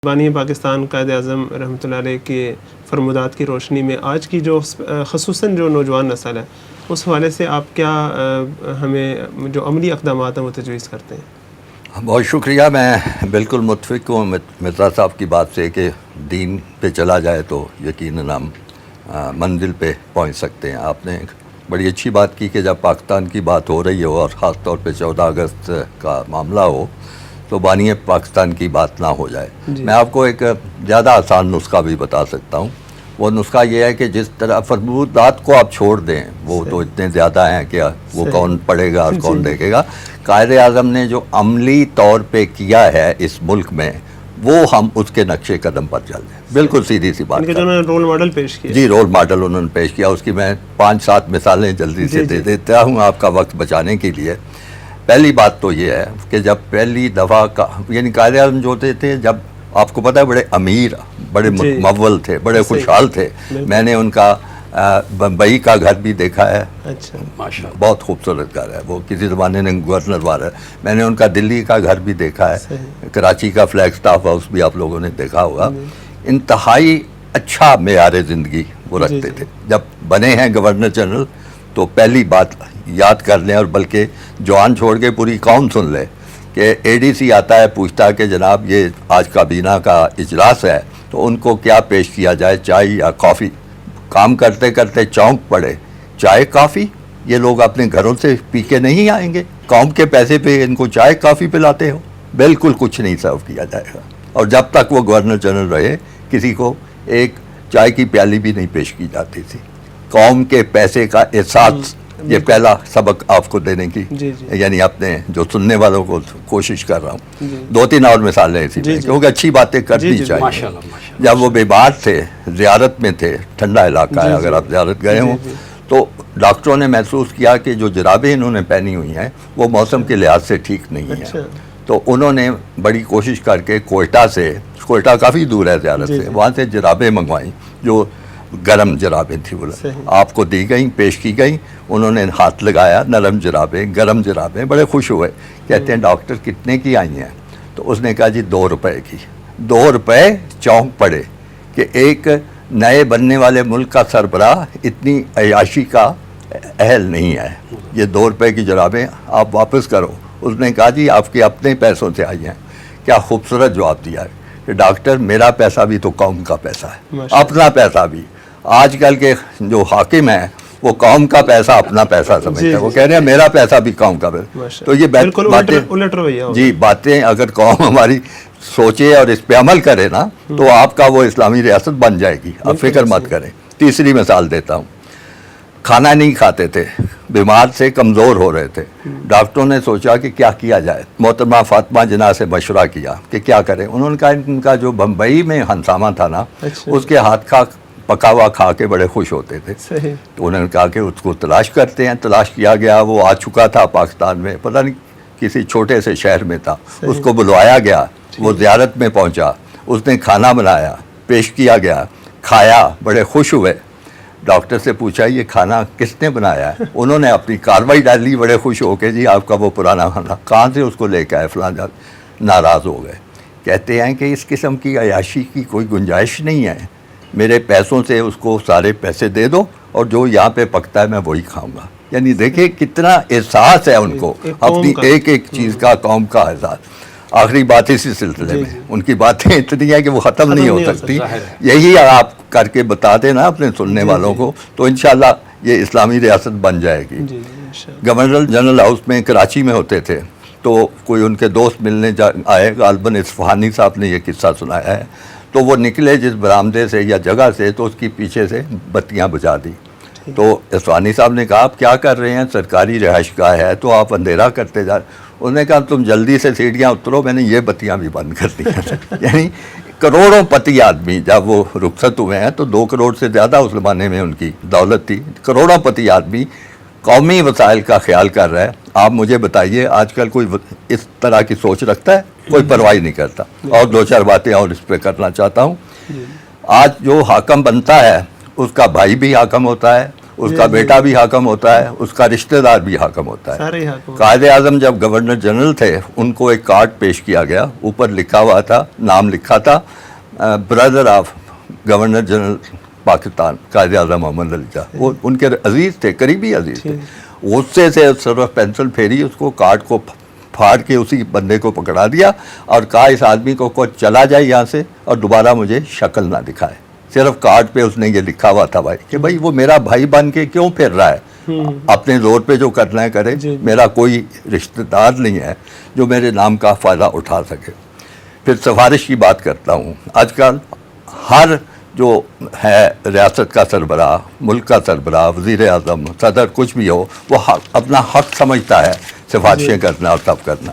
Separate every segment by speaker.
Speaker 1: بانی پاکستان قائد اعظم رحمۃ اللہ علیہ کے فرمودات کی روشنی میں آج کی جو خصوصاً جو نوجوان نسل ہے اس حوالے سے آپ کیا ہمیں جو عملی اقدامات ہیں وہ تجویز کرتے ہیں؟
Speaker 2: بہت شکریہ. میں بالکل متفق ہوں مرزا صاحب کی بات سے کہ دین پہ چلا جائے تو یقیناً ہم منزل پہ پہنچ سکتے ہیں. آپ نے بڑی اچھی بات کی کہ جب پاکستان کی بات ہو رہی ہو اور خاص طور پہ 14 اگست کا معاملہ ہو تو بانی پاکستان کی بات نہ ہو جائے. میں آپ کو ایک زیادہ آسان نسخہ بھی بتا سکتا ہوں. وہ نسخہ یہ ہے کہ جس طرح فرمودات کو آپ چھوڑ دیں، وہ تو اتنے زیادہ ہیں کہ وہ کون پڑھے گا اور کون دیکھے گا. قائد اعظم نے جو عملی طور پہ کیا ہے اس ملک میں وہ ہم اس کے نقشے قدم پر چل رہے ہیں. بالکل سیدھی سی بات.
Speaker 1: انہوں نے رول ماڈل پیش کیا.
Speaker 2: جی رول ماڈل انہوں نے پیش کیا. اس کی میں 5-7 مثالیں جلدی سے دے دیتا ہوں آپ کا وقت بچانے کے لیے. پہلی بات تو یہ ہے کہ جب پہلی دفعہ یعنی قائد اعظم جو ہوتے تھے، جب آپ کو پتہ ہے بڑے امیر، بڑے مول تھے، بڑے خوشحال تھے. میں نے ان کا بمبئی کا گھر بھی دیکھا ہے. اچھا ماشاءاللہ بہت خوبصورت گھر ہے. وہ کسی زمانے میں گورنر وار ہے. میں نے ان کا دلی کا گھر بھی دیکھا ہے. کراچی کا فلیگ سٹاف ہاؤس بھی آپ لوگوں نے دیکھا ہوگا. انتہائی اچھا معیار زندگی وہ رکھتے تھے. جب بنے ہیں گورنر جنرل تو پہلی بات یاد کر لیں، اور بلکہ جوان چھوڑ کے پوری قوم سن لے کہ اے ڈی سی آتا ہے پوچھتا ہے کہ جناب یہ آج کابینہ کا اجلاس ہے تو ان کو کیا پیش کیا جائے، چائے یا کافی؟ کام کرتے کرتے چونک پڑے، چائے کافی؟ یہ لوگ اپنے گھروں سے پی کے نہیں آئیں گے، قوم کے پیسے پہ ان کو چائے کافی پلاتے ہو؟ بالکل کچھ نہیں سرو کیا جائے گا. اور جب تک وہ گورنر جنرل رہے کسی کو ایک چائے کی پیالی بھی نہیں پیش کی جاتی تھی. قوم کے پیسے کا احساس، یہ پہلا سبق آپ کو دینے کی یعنی اپنے جو سننے والوں کو کوشش کر رہا ہوں. 2-3 اور مثالیں اسی میں کیونکہ اچھی باتیں کرنی چاہیے. جب وہ بیمار تھے، زیارت میں تھے، ٹھنڈا علاقہ ہے اگر آپ زیارت گئے ہوں تو ڈاکٹروں نے محسوس کیا کہ جو جرابیں انہوں نے پہنی ہوئی ہیں وہ موسم کے لحاظ سے ٹھیک نہیں ہیں. تو انہوں نے بڑی کوشش کر کے کوئٹہ کافی دور ہے زیارت سے، وہاں سے جرابیں منگوائیں جو گرم جرابیں تھیں. بولے آپ کو دی گئیں، پیش کی گئیں. انہوں نے ہاتھ لگایا، نرم جرابیں، گرم جرابیں. بڑے خوش ہوئے. کہتے ہیں ڈاکٹر کتنے کی آئی ہیں؟ تو اس نے کہا جی 2 روپے کی. 2 روپے. چونک پڑے کہ ایک نئے بننے والے ملک کا سربراہ اتنی عیاشی کا اہل نہیں ہے. یہ 2 روپے کی جرابیں آپ واپس کرو. اس نے کہا جی آپ کے اپنے پیسوں سے آئی ہیں. کیا خوبصورت جواب دیا ہے کہ ڈاکٹر میرا پیسہ بھی تو قوم کا پیسہ ہے، اپنا پیسہ بھی. آج کل کے جو حاکم ہیں وہ قوم کا پیسہ اپنا پیسہ سمجھتے ہیں. وہ کہہ رہے ہیں میرا پیسہ بھی قوم کا پیسہ. تو یہ باتیں اگر قوم ہماری سوچے اور اس پہ عمل کرے نا تو آپ کا وہ اسلامی ریاست بن جائے گی. آپ فکر مت کریں. تیسری مثال دیتا ہوں. کھانا نہیں کھاتے تھے، بیمار سے کمزور ہو رہے تھے. ڈاکٹروں نے سوچا کہ کیا کیا جائے. محترمہ فاطمہ جناح سے مشورہ کیا کہ کیا کریں. انہوں نے کہا ان کا جو بمبئی میں ہنسامہ تھا نا اس کے ہاتھ کا پکا ہوا کھا کے بڑے خوش ہوتے تھے. تو انہوں نے کہا کہ اس کو تلاش کرتے ہیں. تلاش کیا گیا. وہ آ چکا تھا پاکستان میں، پتہ نہیں کسی چھوٹے سے شہر میں تھا. اس کو بلوایا گیا. وہ زیارت میں پہنچا. اس نے کھانا بنایا، پیش کیا گیا، کھایا، بڑے خوش ہوئے. ڈاکٹر سے پوچھا یہ کھانا کس نے بنایا ہے؟ انہوں نے اپنی کارروائی ڈالی بڑے خوش ہو کے. جی آپ کا وہ پرانا کھانا کہاں سے اس کو لے کے آئے فلاں جگہ. ناراض ہو گئے. کہتے ہیں کہ اس قسم کی عیاشی کی کوئی گنجائش نہیں ہے. میرے پیسوں سے اس کو سارے پیسے دے دو اور جو یہاں پہ پکتا ہے میں وہی کھاؤں گا. یعنی دیکھیں کتنا احساس ہے ان کو اپنی ایک ایک چیز کا، قوم کا احساس. آخری بات اسی سلسلے میں، ان کی باتیں اتنی ہیں کہ وہ ختم نہیں ہو سکتی. یہی آپ کر کے بتا دیں نا اپنے سننے والوں کو تو انشاءاللہ یہ اسلامی ریاست بن جائے گی. گورنر جنرل ہاؤس میں کراچی میں ہوتے تھے تو کوئی ان کے دوست ملنے آئے. غالباً اصفہانی صاحب نے یہ قصہ سنایا ہے. تو وہ نکلے جس برآمدے سے یا جگہ سے تو اس کی پیچھے سے بتیاں بجھا دی. تو اصفہانی صاحب نے کہا آپ کیا کر رہے ہیں؟ سرکاری رہائش گاہ ہے تو آپ اندھیرا کرتے جا. انہوں نے کہا تم جلدی سے سیڑھیاں اترو، میں نے یہ بتیاں بھی بند کر دی. یعنی کروڑوں پتی آدمی جب وہ رخصت ہوئے ہیں تو 2 کروڑ سے زیادہ اس زمانے میں ان کی دولت تھی. کروڑوں پتی آدمی قومی وسائل کا خیال کر رہا ہے. آپ مجھے بتائیے آج کل کوئی اس طرح کی سوچ رکھتا ہے؟ کوئی پرواہ نہیں کرتا. اور 2-4 باتیں اور اس پہ کرنا چاہتا ہوں. آج جو حاکم بنتا ہے اس کا بھائی بھی حاکم ہوتا ہے، اس کا بیٹا بھی حاکم ہوتا ہے, اس کا رشتہ دار بھی حاکم ہوتا ہے.
Speaker 1: سارے حاکم.
Speaker 2: قائد اعظم جب گورنر جنرل تھے ان کو ایک کارڈ پیش کیا گیا, اوپر لکھا ہوا تھا, نام لکھا تھا برادر of governor general Pakistan Quaid Azam محمد علی جناح. وہ ان کے عزیز تھے, قریبی عزیز تھے. غصے سے صرف پینسل پھیری, اس کو کارڈ کو پھاڑ کے اسی بندے کو پکڑا دیا اور کہا اس آدمی کو چلا جائے یہاں سے اور دوبارہ مجھے شکل نہ دکھائے. صرف کارڈ پہ اس نے یہ لکھا ہوا تھا بھائی کہ بھائی وہ میرا بھائی بن کے کیوں پھر رہا ہے, اپنے زور پہ جو کرنا ہے کرے, میرا کوئی رشتہ دار نہیں ہے جو میرے نام کا فائدہ اٹھا سکے. پھر سفارش کی بات کرتا ہوں. آج کل ہر جو ہے ریاست کا سربراہ, ملک کا سربراہ, وزیر اعظم, صدر, کچھ بھی ہو, وہ اپنا حق سمجھتا ہے سفارشیں کرنا اور سب کرنا.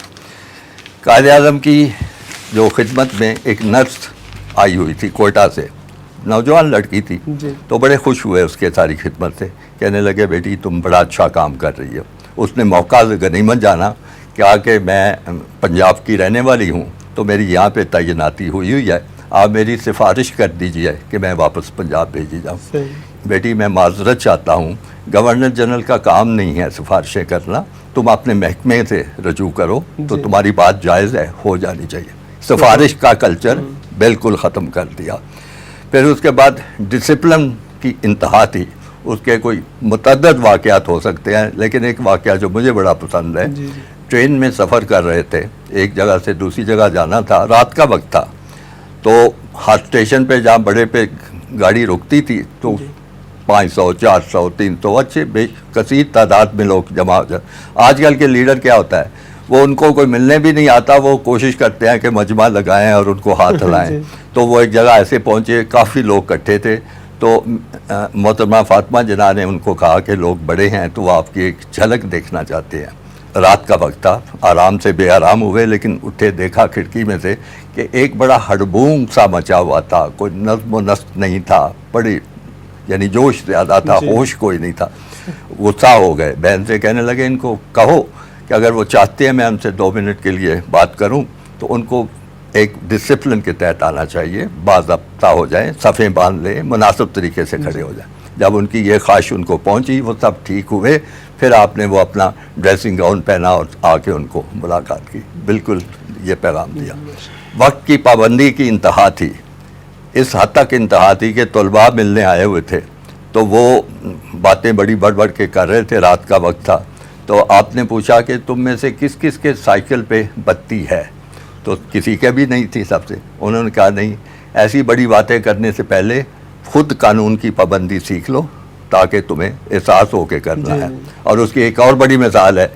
Speaker 2: قائد اعظم کی جو خدمت میں ایک نرس آئی ہوئی تھی کوئٹہ سے, نوجوان لڑکی تھی, تو بڑے خوش ہوئے اس کے ساری خدمت سے, کہنے لگے بیٹی تم بڑا اچھا کام کر رہی ہو. اس نے موقع سے غنیمت جانا, کہا کہ میں پنجاب کی رہنے والی ہوں تو میری یہاں پہ تعیناتی ہوئی ہے, آپ میری سفارش کر دیجئے کہ میں واپس پنجاب بھیجی جاؤں. بیٹی میں معذرت چاہتا ہوں, گورنر جنرل کا کام نہیں ہے سفارشیں کرنا, تم اپنے محکمے سے رجوع کرو تو تمہاری بات جائز ہے, ہو جانی چاہیے. سفارش کا کلچر بالکل ختم کر دیا. پھر اس کے بعد ڈسپلن کی انتہا تھی. اس کے کوئی متعدد واقعات ہو سکتے ہیں, لیکن ایک واقعہ جو مجھے بڑا پسند ہے, ٹرین میں سفر کر رہے تھے, ایک جگہ سے دوسری جگہ جانا تھا, رات کا وقت تھا, تو ہر اسٹیشن پہ جہاں بڑے پہ گاڑی رکتی تھی تو 500, 400, 300 اچھے بے کثیر تعداد میں لوگ جمع ہو جاتے. آج کل کے لیڈر کیا ہوتا ہے, وہ ان کو کوئی ملنے بھی نہیں آتا, وہ کوشش کرتے ہیں کہ مجمع لگائیں اور ان کو ہاتھ ہلائیں. تو وہ ایک جگہ ایسے پہنچے, کافی لوگ اکٹھے تھے, تو محترمہ فاطمہ جناح نے ان کو کہا کہ لوگ بڑے ہیں تو وہ آپ کی ایک جھلک دیکھنا چاہتے ہیں. رات کا وقت تھا, آرام سے بے آرام ہوئے, لیکن اٹھے, دیکھا کھڑکی میں سے کہ ایک بڑا ہڑبونگ سا مچا ہوا تھا, کوئی نظم و نسق نہیں تھا, بڑی یعنی جوش زیادہ تھا, ہوش کوئی نہیں تھا. غصہ ہو گئے, بہن سے کہنے لگے ان کو کہو کہ اگر وہ چاہتے ہیں میں ان سے 2 منٹ کے لیے بات کروں تو ان کو ایک ڈسپلن کے تحت آنا چاہیے, باضابطہ ہو جائیں, صفیں باندھ لیں, مناسب طریقے سے کھڑے ہو جائیں. جب ان کی یہ خواہش ان کو پہنچی, وہ سب ٹھیک ہوئے, پھر آپ نے وہ اپنا ڈریسنگ گاؤن پہنا اور آ کے ان کو ملاقات کی. بالکل یہ پیغام دیا. وقت کی پابندی کی انتہا تھی, اس حد تک انتہا تھی کہ طلباء ملنے آئے ہوئے تھے تو وہ باتیں بڑی بڑھ بڑھ کے کر رہے تھے, رات کا وقت تھا. تو آپ نے پوچھا کہ تم میں سے کس کس کے سائیکل پہ بتی ہے, تو کسی کے بھی نہیں تھی سب سے. انہوں نے کہا نہیں, ایسی بڑی باتیں کرنے سے پہلے خود قانون کی پابندی سیکھ لو تاکہ تمہیں احساس ہو کے کرنا ہے. اور اس کی ایک اور بڑی مثال ہے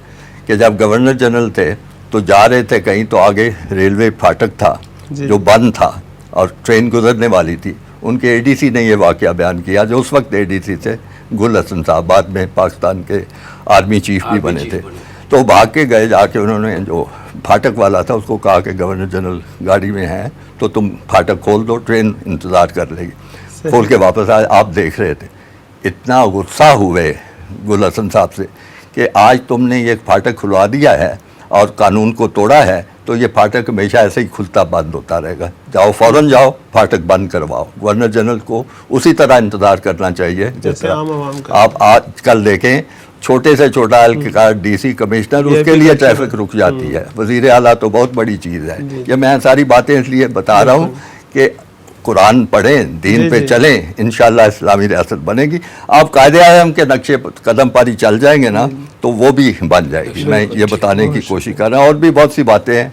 Speaker 2: کہ جب گورنر جنرل تھے تو جا رہے تھے کہیں, تو آگے ریلوے پھاٹک تھا جو بند تھا اور ٹرین گزرنے والی تھی. ان کے اے ڈی سی نے یہ واقعہ بیان کیا, جو اس وقت اے ڈی سی تھے گل حسن صاحب, بعد میں پاکستان کے آرمی چیف بھی بنے تھے. تو بھاگ کے گئے, جا کے انہوں نے جو پھاٹک والا تھا اس کو کہا کہ گورنر جنرل گاڑی میں ہیں تو تم پھاٹک کھول دو, ٹرین انتظار کر لے گی. کھول کے واپس آئے, آپ دیکھ رہے تھے. اتنا غصہ ہوئے گل حسن صاحب سے کہ آج تم نے یہ پھاٹک کھلوا دیا ہے اور قانون کو توڑا ہے تو یہ پھاٹک ہمیشہ ایسے ہی کھلتا بند ہوتا رہے گا. جاؤ, فوراً جاؤ, پھاٹک بند کرواؤ. گورنر جنرل کو اسی طرح انتظار کرنا چاہیے جیسے آپ آج کل دیکھیں, چھوٹے سے چھوٹا اہلکار, ڈی سی, کمشنر, اس کے لیے ٹریفک رک جاتی ہے. وزیر اعلیٰ تو بہت بڑی چیز ہے. یہ میں ساری باتیں اس لیے بتا رہا ہوں کہ قرآن پڑھیں, دین پہ چلیں, انشاءاللہ اسلامی ریاست بنے گی. آپ قائد اعظم کے نقشے قدم پر ہی چل جائیں گے نا تو وہ بھی بن جائے گی. میں یہ بتانے کی کوشش کر رہا ہوں, اور بھی بہت سی باتیں ہیں.